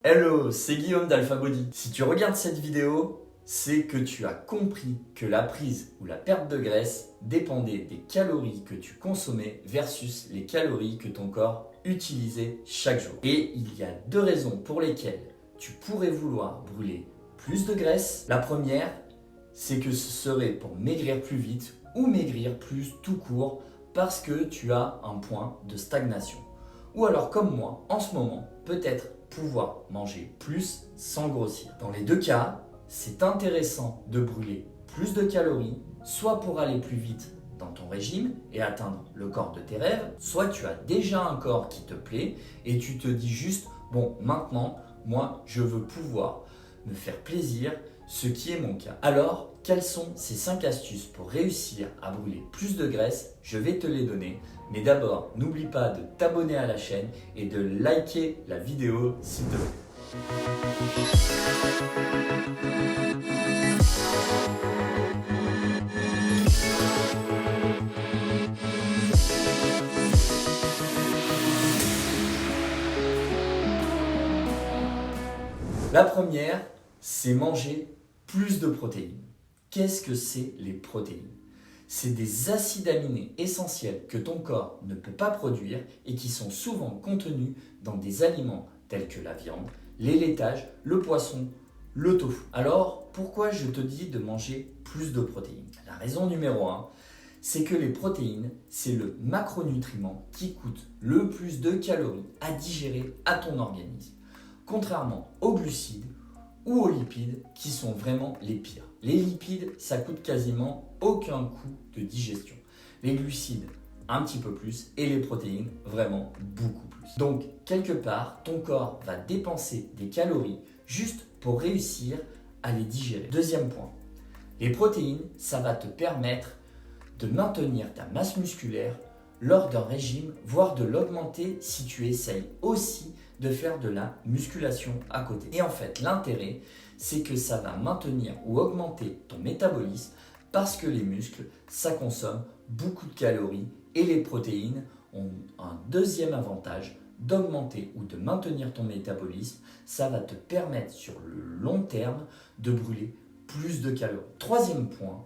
Hello, c'est Guillaume d'Alpha Body. Si tu regardes cette vidéo, c'est que tu as compris que la prise ou la perte de graisse dépendait des calories que tu consommais versus les calories que ton corps utilisait chaque jour. Et il y a deux raisons pour lesquelles tu pourrais vouloir brûler plus de graisse. La première, c'est que ce serait pour maigrir plus vite ou maigrir plus tout court parce que tu as un point de stagnation. Ou alors comme moi, en ce moment, peut-être pouvoir manger plus sans grossir. Dans les deux cas, c'est intéressant de brûler plus de calories, soit pour aller plus vite dans ton régime et atteindre le corps de tes rêves, soit tu as déjà un corps qui te plaît et tu te dis juste, bon, maintenant, moi, je veux pouvoir me faire plaisir, ce qui est mon cas. Alors, quelles sont ces 5 astuces pour réussir à brûler plus de graisse? Je vais te les donner. Mais d'abord, n'oublie pas de t'abonner à la chaîne et de liker la vidéo s'il te plaît. La première, c'est manger plus de protéines. Qu'est-ce que c'est les protéines? C'est des acides aminés essentiels que ton corps ne peut pas produire et qui sont souvent contenus dans des aliments tels que la viande, les laitages, le poisson, le tofu. Alors, pourquoi je te dis de manger plus de protéines? La raison numéro 1, c'est que les protéines, c'est le macronutriment qui coûte le plus de calories à digérer à ton organisme, contrairement aux glucides ou aux lipides qui sont vraiment les pires. Les lipides, ça coûte quasiment aucun coût de digestion. Les glucides, un petit peu plus, et les protéines, vraiment beaucoup plus. Donc, quelque part, ton corps va dépenser des calories juste pour réussir à les digérer. Deuxième point, les protéines, ça va te permettre de maintenir ta masse musculaire lors d'un régime, voire de l'augmenter si tu essayes aussi de faire de la musculation à côté. Et en fait, l'intérêt, c'est que ça va maintenir ou augmenter ton métabolisme parce que les muscles, ça consomme beaucoup de calories et les protéines ont un deuxième avantage d'augmenter ou de maintenir ton métabolisme. Ça va te permettre sur le long terme de brûler plus de calories. Troisième point,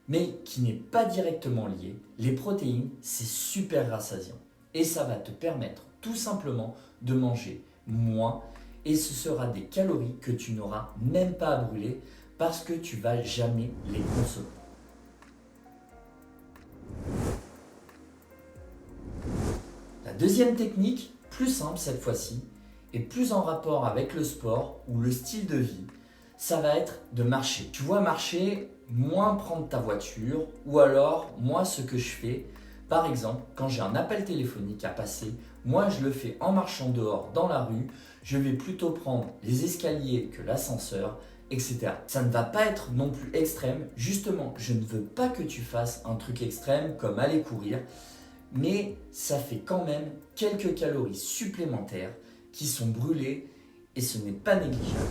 mais qui n'est pas directement lié, les protéines, c'est super rassasiant. Et ça va te permettre tout simplement de manger moins et ce sera des calories que tu n'auras même pas à brûler parce que tu ne vas jamais les consommer. La deuxième technique, plus simple cette fois-ci, et plus en rapport avec le sport ou le style de vie, ça va être de marcher. Tu vois, marcher, moins prendre ta voiture, ou alors, moi, ce que je fais, par exemple, quand j'ai un appel téléphonique à passer, moi, je le fais en marchant dehors dans la rue, je vais plutôt prendre les escaliers que l'ascenseur, etc. Ça ne va pas être non plus extrême. Justement, je ne veux pas que tu fasses un truc extrême comme aller courir, mais ça fait quand même quelques calories supplémentaires qui sont brûlées et ce n'est pas négligeable.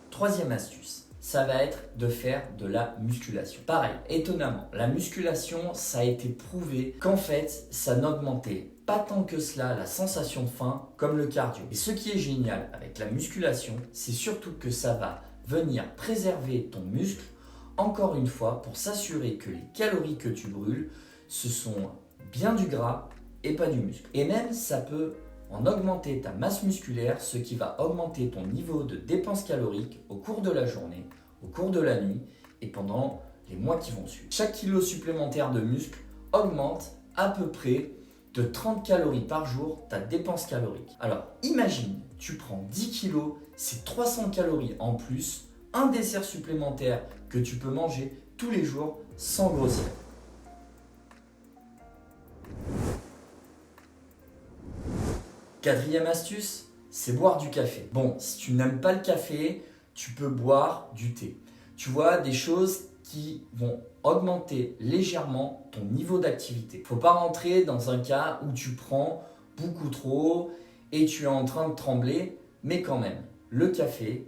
Troisième astuce, ça va être de faire de la musculation. Pareil, étonnamment, la musculation, ça a été prouvé qu'en fait, ça n'augmentait pas tant que cela la sensation de faim comme le cardio. Et ce qui est génial avec la musculation, c'est surtout que ça va venir préserver ton muscle, encore une fois, pour s'assurer que les calories que tu brûles, ce sont bien du gras et pas du muscle. Et même, ça peut en augmenter ta masse musculaire, ce qui va augmenter ton niveau de dépenses caloriques au cours de la journée, au cours de la nuit et pendant les mois qui vont suivre. Chaque kilo supplémentaire de muscle augmente à peu près de 30 calories par jour ta dépense calorique. Alors imagine, tu prends 10 kilos, c'est 300 calories en plus, un dessert supplémentaire que tu peux manger tous les jours sans grossir. Quatrième astuce, c'est boire du café. Bon, si tu n'aimes pas le café, tu peux boire du thé. Tu vois, des choses qui vont augmenter légèrement ton niveau d'activité. Il ne faut pas rentrer dans un cas où tu prends beaucoup trop et tu es en train de trembler, mais quand même, le café,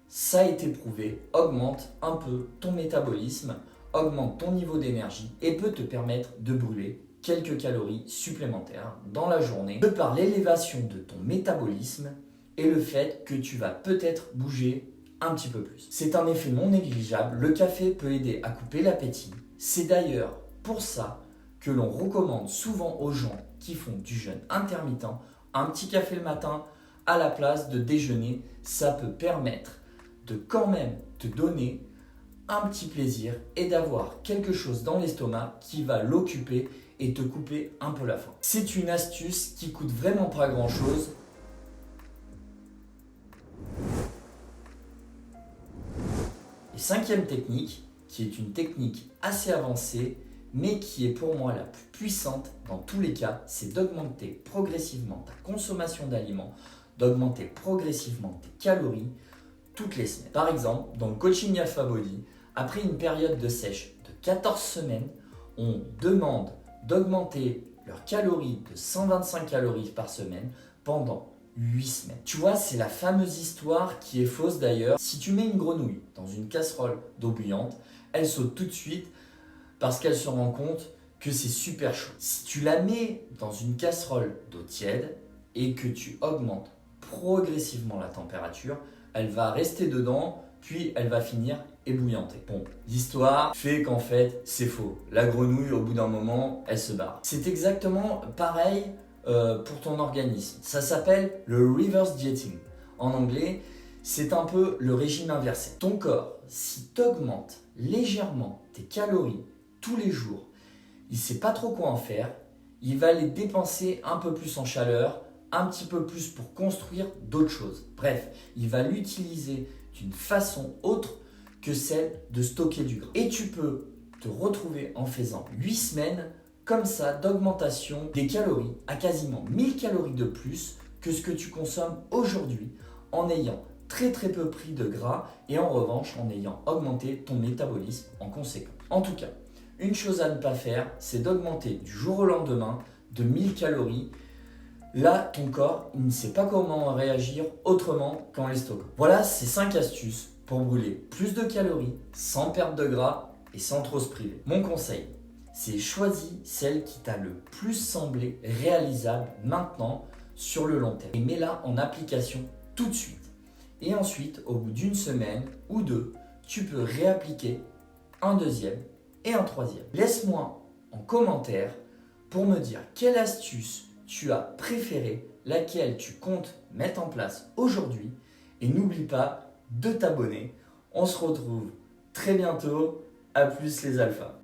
ça a été prouvé, augmente un peu ton métabolisme, augmente ton niveau d'énergie et peut te permettre de brûler quelques calories supplémentaires dans la journée de par l'élévation de ton métabolisme et le fait que tu vas peut-être bouger un petit peu plus. C'est un effet non négligeable, le café peut aider à couper l'appétit. C'est d'ailleurs pour ça que l'on recommande souvent aux gens qui font du jeûne intermittent un petit café le matin à la place de déjeuner. Ça peut permettre de quand même te donner un petit plaisir et d'avoir quelque chose dans l'estomac qui va l'occuper et te couper un peu la faim. C'est une astuce qui coûte vraiment pas grand chose. Et cinquième technique, qui est une technique assez avancée, mais qui est pour moi la plus puissante dans tous les cas, c'est d'augmenter progressivement ta consommation d'aliments, d'augmenter progressivement tes calories toutes les semaines. Par exemple, dans le coaching Alpha Body, après une période de sèche de 14 semaines, on demande d'augmenter leurs calories de 125 calories par semaine pendant 8 semaines. Tu vois, c'est la fameuse histoire qui est fausse d'ailleurs. Si tu mets une grenouille dans une casserole d'eau bouillante, elle saute tout de suite parce qu'elle se rend compte que c'est super chaud. Si tu la mets dans une casserole d'eau tiède et que tu augmentes progressivement la température, elle va rester dedans, puis elle va finir ébouillantée. Bon, l'histoire fait qu'en fait, c'est faux. La grenouille, au bout d'un moment, elle se barre. C'est exactement pareil pour ton organisme. Ça s'appelle le reverse dieting. En anglais, c'est un peu le régime inversé. Ton corps, si tu augmentes légèrement tes calories tous les jours, il ne sait pas trop quoi en faire, il va les dépenser un peu plus en chaleur, un petit peu plus pour construire d'autres choses. Bref, il va l'utiliser d'une façon autre que celle de stocker du gras. Et tu peux te retrouver en faisant 8 semaines comme ça d'augmentation des calories à quasiment 1000 calories de plus que ce que tu consommes aujourd'hui en ayant très peu pris de gras et en revanche en ayant augmenté ton métabolisme en conséquence. En tout cas, une chose à ne pas faire, c'est d'augmenter du jour au lendemain de 1000 calories. Là, ton corps, il ne sait pas comment réagir autrement qu'en les stockant. Voilà ces 5 astuces pour brûler plus de calories sans perdre de gras et sans trop se priver. Mon conseil, c'est choisis celle qui t'a le plus semblé réalisable maintenant sur le long terme et mets-la en application tout de suite. Et ensuite, au bout d'une semaine ou deux, tu peux réappliquer un deuxième et un troisième. Laisse-moi en commentaire pour me dire quelle astuce tu as préférée, laquelle tu comptes mettre en place aujourd'hui. Et n'oublie pas de t'abonner. On se retrouve très bientôt. À plus les alphas.